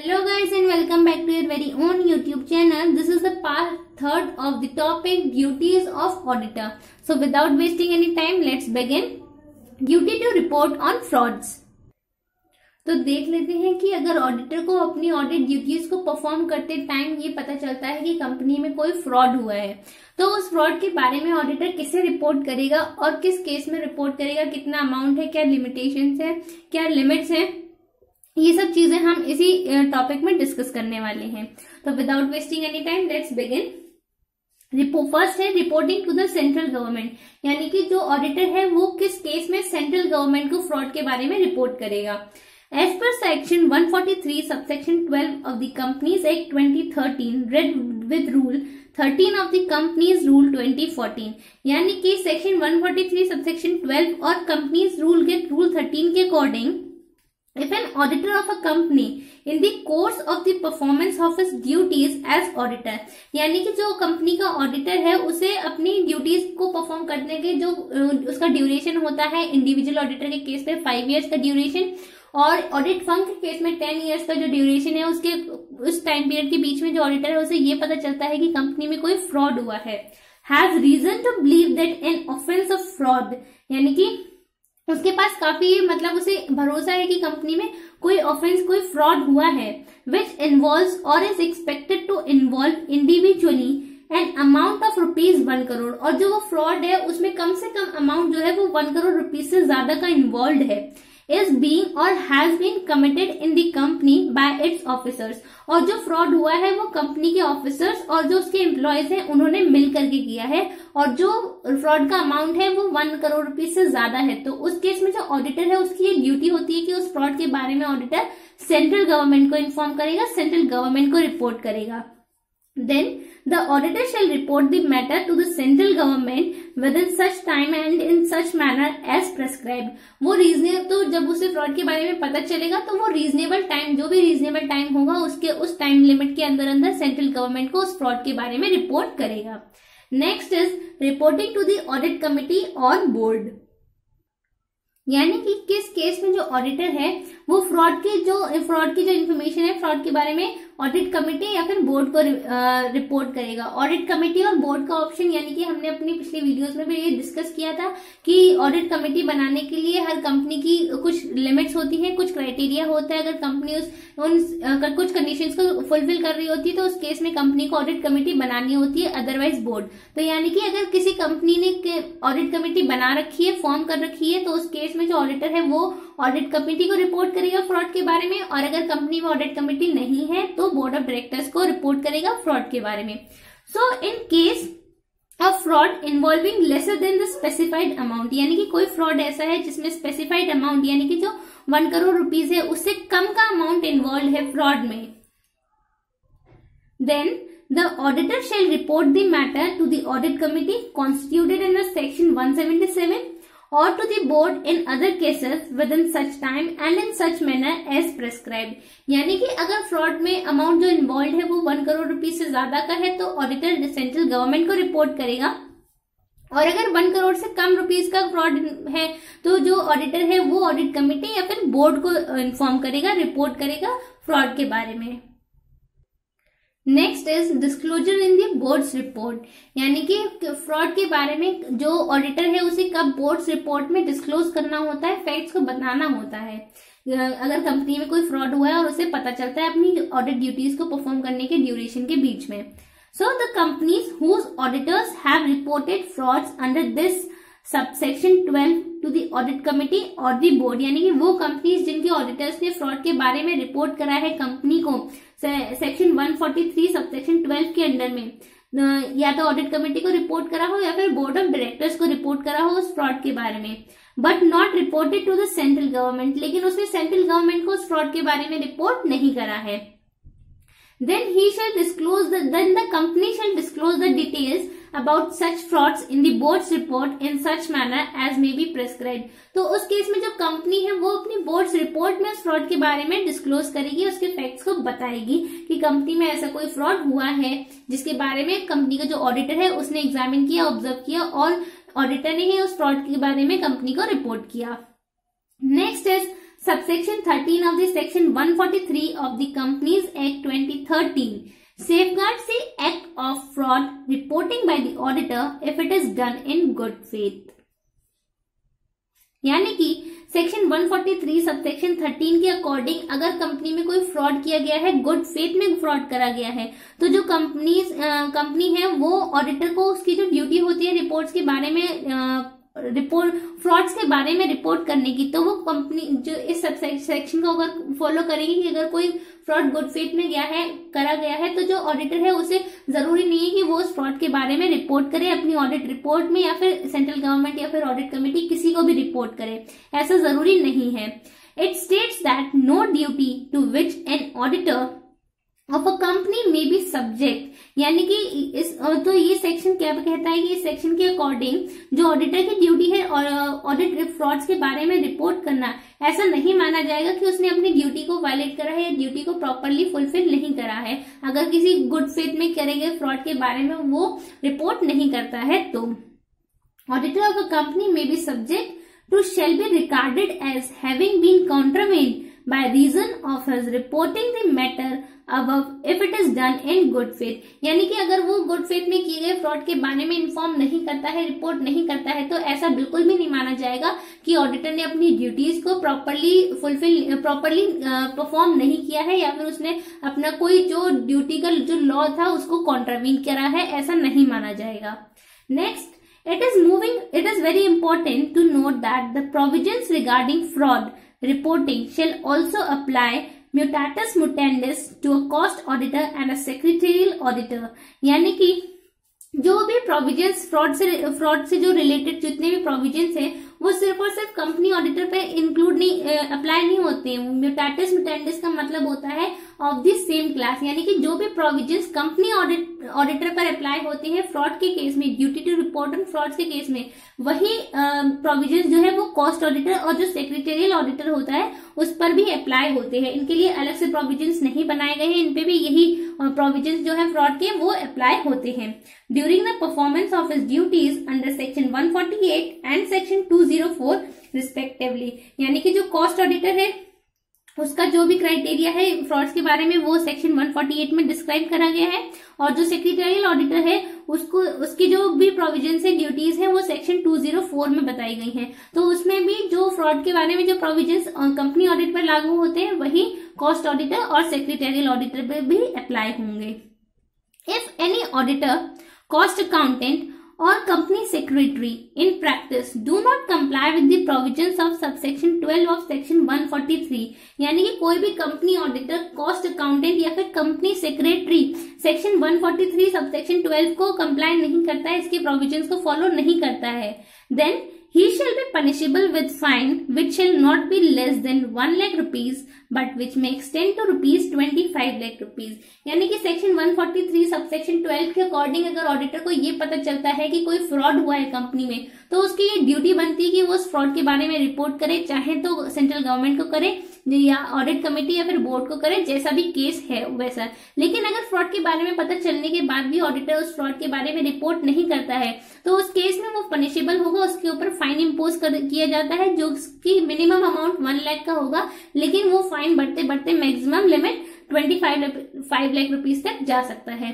Hello guys and welcome back to your very own YouTube channel. This is the part third of the topic duties of auditor. So without wasting any time, let's begin. Duty to report on frauds. तो देख लेते हैं कि अगर auditor को अपनी audit duties को perform करते टाइम ये पता चलता है कि कंपनी में कोई फ्रॉड हुआ है, तो उस फ्रॉड के बारे में ऑडिटर किसे रिपोर्ट करेगा और किस केस में रिपोर्ट करेगा, कितना अमाउंट है, क्या लिमिटेशंस है, क्या लिमिट्स है, ये सब चीजें हम इसी टॉपिक में डिस्कस करने वाले हैं. तो without wasting any time let's begin. First है reporting to the central government, यानी कि जो ऑडिटर है वो किस केस में सेंट्रल गवर्नमेंट को फ्रॉड के बारे में रिपोर्ट करेगा. As per section 143 subsection 12 of the companies act 2013 read with rule 13 of the companies rule 2014, यानी कि सेक्शन 143 सबसेक्शन 12 और कंपनीज रूल के रूल 13 के according, if an auditor of a company in the course of the performance of his duties as auditor, यानी कि जो company का auditor है उसे अपनी ड्यूटीज को परफॉर्म करने के जो उसका ड्यूरेशन होता है, इंडिविजुअल ऑडिटर के केस में 5 इयर्स का ड्यूरेशन और ऑडिट फर्म के केस में 10 इयर्स का जो ड्यूरेशन है, उसके उस टाइम पीरियड के बीच में जो ऑडिटर है उसे ये पता चलता है कि कंपनी में कोई फ्रॉड हुआ है. Has reason to believe that an offence of fraud, यानी कि उसके पास काफी उसे भरोसा है कि कंपनी में कोई ऑफेंस, कोई फ्रॉड हुआ है, which involves or is expected to involve individually an amount of ₹1 crore, और जो वो फ्रॉड है उसमें कम से कम अमाउंट जो है वो 1 करोड़ रुपीज से ज्यादा का इन्वॉल्व है, is being or has been committed in the company by its officers, और जो फ्रॉड हुआ है वो कंपनी के ऑफिसर्स और जो उसके एम्प्लॉयज हैं उन्होंने मिल करके किया है, और जो फ्रॉड का अमाउंट है वो 1 करोड़ रुपीज से ज्यादा है. तो उस केस में जो ऑडिटर है उसकी ये ड्यूटी होती है कि उस फ्रॉड के बारे में ऑडिटर सेंट्रल गवर्नमेंट को इन्फॉर्म करेगा, सेंट्रल गवर्नमेंट को रिपोर्ट करेगा. Then the auditor shall report the matter to the central government within such time and in such manner as prescribed. वो रीजनेबल, तो जब उसे फ्रॉड के बारे में पता चलेगा तो वो रीजनेबल टाइम, जो भी रीजनेबल टाइम होगा उसके उस टाइम लिमिट के अंदर अंदर सेंट्रल गवर्नमेंट को उस फ्रॉड के बारे में रिपोर्ट करेगा. Next is reporting to the audit committee or board, यानी कि किस केस में जो ऑडिटर है वो फ्रॉड की जो इन्फॉर्मेशन है फ्रॉड के बारे में ऑडिट कमेटी या फिर बोर्ड को रिपोर्ट करेगा. ऑडिट कमेटी और बोर्ड का ऑप्शन, यानी कि हमने अपनी पिछली वीडियोस में भी ये डिस्कस किया था कि ऑडिट कमेटी बनाने के लिए हर कंपनी की कुछ लिमिट्स होती है, कुछ क्राइटेरिया होता है. अगर कंपनी कुछ कंडीशंस को फुलफिल कर रही होती है तो उस केस में कंपनी को ऑडिट कमेटी बनानी होती है, अदरवाइज बोर्ड. तो यानी कि अगर किसी कंपनी ने ऑडिट कमेटी बना रखी है, फॉर्म कर रखी है, तो उस केस में जो ऑडिटर है वो ऑडिट कमेटी को रिपोर्ट करेगा फ्रॉड के बारे में, और अगर कंपनी में ऑडिट कमेटी नहीं है तो बोर्ड ऑफ डायरेक्टर्स को रिपोर्ट करेगा फ्रॉड के बारे में. So in case of fraud involving lesser than the specified amount, यानी कि कोई फ्रॉड ऐसा है जिसमें स्पेसिफाइड अमाउंट यानी कि जो 1 करोड़ रुपीज है उससे कम का अमाउंट इन्वॉल्व है फ्रॉड में, then the auditor shall report the matter to the audit committee constituted under section 177 or to the board in other cases within such time and in such manner as prescribed. यानी कि अगर fraud में amount जो involve है वो 1 crore rupees से ज्यादा का है तो ऑडिटर सेंट्रल गवर्नमेंट को रिपोर्ट करेगा, और अगर 1 करोड़ से कम रुपीज का फ्रॉड है तो जो ऑडिटर है वो ऑडिट कमेटी या फिर बोर्ड को इन्फॉर्म करेगा, रिपोर्ट करेगा फ्रॉड के बारे में. Next is disclosure in the boards report, यानी कि फ्रॉड के बारे में जो ऑडिटर है उसे कब बोर्ड्स रिपोर्ट में डिस्क्लोज करना होता है, फैक्ट्स को बताना होता है. अगर कंपनी में कोई फ्रॉड हुआ है और उसे पता चलता है अपनी ऑडिट ड्यूटीज को परफॉर्म करने के ड्यूरेशन के बीच में. So the companies whose auditors have reported frauds under this subsection 12 to the audit committee or the board, यानी कि वो कंपनीज जिनके ऑडिटर्स ने फ्रॉड के बारे में रिपोर्ट करा है कंपनी को सेक्शन 143 सबसेक्शन 12 के अंडर में, या तो ऑडिट कमेटी को रिपोर्ट करा हो या फिर बोर्ड ऑफ डायरेक्टर्स को रिपोर्ट करा हो उस फ्रॉड के बारे में, but not reported to the central government, लेकिन उसने सेंट्रल गवर्नमेंट को उस फ्रॉड के बारे में रिपोर्ट नहीं करा है. Then the company shall disclose the details about such frauds in the board's report in such manner as may be prescribed. तो उस केस में जो कंपनी है वो अपनी बोर्ड्स रिपोर्ट में उस फ्रॉड के बारे में डिस्क्लोज करेगी, उसके फैक्ट्स को बताएगी कि कंपनी में ऐसा कोई फ्रॉड हुआ है जिसके बारे में कंपनी का जो ऑडिटर है उसने एग्जामिन किया, ऑब्जर्व किया, और ऑडिटर ने ही उस फ्रॉड के बारे में कंपनी को रिपोर्ट किया. Next is Subsection 13 of the Section 143 of the Companies Act 2013 safeguards the act of fraud reporting by the auditor if it is done in good faith. यानी कि सेक्शन 143 सबसेक्शन 13 के according अगर company में कोई fraud किया गया है, good faith में फ्रॉड करा गया है, तो जो कंपनी है वो ऑडिटर को उसकी जो ड्यूटी होती है रिपोर्ट्स के बारे में फ्रॉड्स के बारे में रिपोर्ट करने की, तो वो कंपनी जो इस सेक्शन को अगर फॉलो करेगी कि अगर कोई फ्रॉड गुड फेथ में करा गया है, तो जो ऑडिटर है उसे जरूरी नहीं है कि वो उस फ्रॉड के बारे में रिपोर्ट करे अपनी ऑडिट रिपोर्ट में, या फिर सेंट्रल गवर्नमेंट या फिर ऑडिट कमेटी किसी को भी रिपोर्ट करे, ऐसा जरूरी नहीं है. It states that no duty to which an auditor of a company में बी सब्जेक्ट, यानी कि तो ये सेक्शन क्या कहता है कि इस सेक्शन के अकॉर्डिंग जो ऑडिटर की ड्यूटी है और ऑडिट फ्रॉड्स के बारे में रिपोर्ट करना, ऐसा नहीं माना जाएगा कि उसने अपनी ड्यूटी को वायलेट करा है या ड्यूटी को प्रॉपरली फुलफिल नहीं करा है. अगर किसी गुड फेथ में करे गए फ्रॉड के बारे में वो रिपोर्ट नहीं करता है, तो ऑडिटर ऑफ अ कंपनी में be subject to shall be regarded as having been contravened by reason of his reporting the matter above if it is done in good faith. यानी कि अगर वो गुड फेथ में किए गए fraud के बारे में इन्फॉर्म नहीं करता है, रिपोर्ट नहीं करता है, तो ऐसा बिल्कुल भी नहीं माना जाएगा कि ऑडिटर ने अपनी ड्यूटीज को प्रॉपरली परफॉर्म नहीं किया है, या फिर उसने अपना कोई जो ड्यूटी का जो लॉ था उसको कॉन्ट्रावीन करा है, ऐसा नहीं माना जाएगा. Next, it is very important to note that the provisions regarding fraud reporting shall also apply mutatis mutandis to a cost auditor and a secretarial auditor. यानी कि जो भी प्रोविजंस फ्रॉड से जो रिलेटेड जितने भी प्रोविजंस है वो सिर्फ और सिर्फ कंपनी ऑडिटर पे इंक्लूड नहीं अप्लाई नहीं होते हैं. म्यूटाटिस म्यूटेंडिस का मतलब होता है ऑफ द सेम क्लास, यानी कि जो भी प्रोविजंस कंपनी ऑडिटर पर अप्लाई होते हैं फ्रॉड के केस में, duty to report on frauds के केस में, वही प्रोविजंस जो है वो कॉस्ट ऑडिटर और जो सेक्रेटरियल ऑडिटर होता है उस पर भी अप्लाई होते हैं. इनके लिए अलग से प्रोविजंस नहीं बनाए गए हैं, इन पे भी यही प्रोविजंस जो है फ्रॉड के वो अप्लाई होते हैं. During the performance of his duties under section 148 and section 204 respectively, यानी कि जो कॉस्ट ऑडिटर है उसका जो भी क्राइटेरिया है फ्रॉड्स के बारे में वो सेक्शन 148 में डिस्क्राइब करा गया है, और जो सेक्रेटरियल ऑडिटर है उसकी जो भी प्रोविजन है ड्यूटीज है वो सेक्शन 204 में बताई गई हैं. तो उसमें भी जो फ्रॉड के बारे में जो प्रोविजंस कंपनी ऑडिट पर लागू होते हैं वही कॉस्ट ऑडिटर और सेक्रेटरियल ऑडिटर पर भी अप्लाई होंगे. If any auditor, cost accountant or company secretary in practice do not comply with the provisions of subsection 12 of section 143, यानी कि कोई भी कंपनी ऑडिटर, कॉस्ट अकाउंटेंट या फिर कंपनी सेक्रेटरी सेक्शन 143 सबसेक्शन 12 को कंप्लाई नहीं करता है, इसके प्रोविजंस को फॉलो नहीं करता है, then he shall be punishable with fine which shall not be less than 1 lakh rupees but which may extend to rupees 25 lakh rupees. यानी कि सेक्शन 143 सबसेक्शन 12 के अकॉर्डिंग अगर ऑडिटर को ये पता चलता है कि कोई फ्रॉड हुआ है कंपनी में, तो उसकी ये ड्यूटी बनती है कि वो उस फ्रॉड के बारे में रिपोर्ट करे, चाहे तो सेंट्रल गवर्नमेंट को करे या ऑडिट कमेटी या फिर बोर्ड को करे, जैसा भी केस है वैसा. लेकिन अगर फ्रॉड के बारे में पता चलने के बाद भी ऑडिटर उस फ्रॉड के बारे में रिपोर्ट नहीं करता है, तो उस केस में वो पनिशेबल होगा, उसके ऊपर फाइन इम्पोज किया जाता है जो उसकी मिनिमम अमाउंट 1 लाख का होगा, लेकिन वो फाइन बढ़ते बढ़ते मैक्सिमम लिमिट 25 लाख रुपीज तक जा सकता है.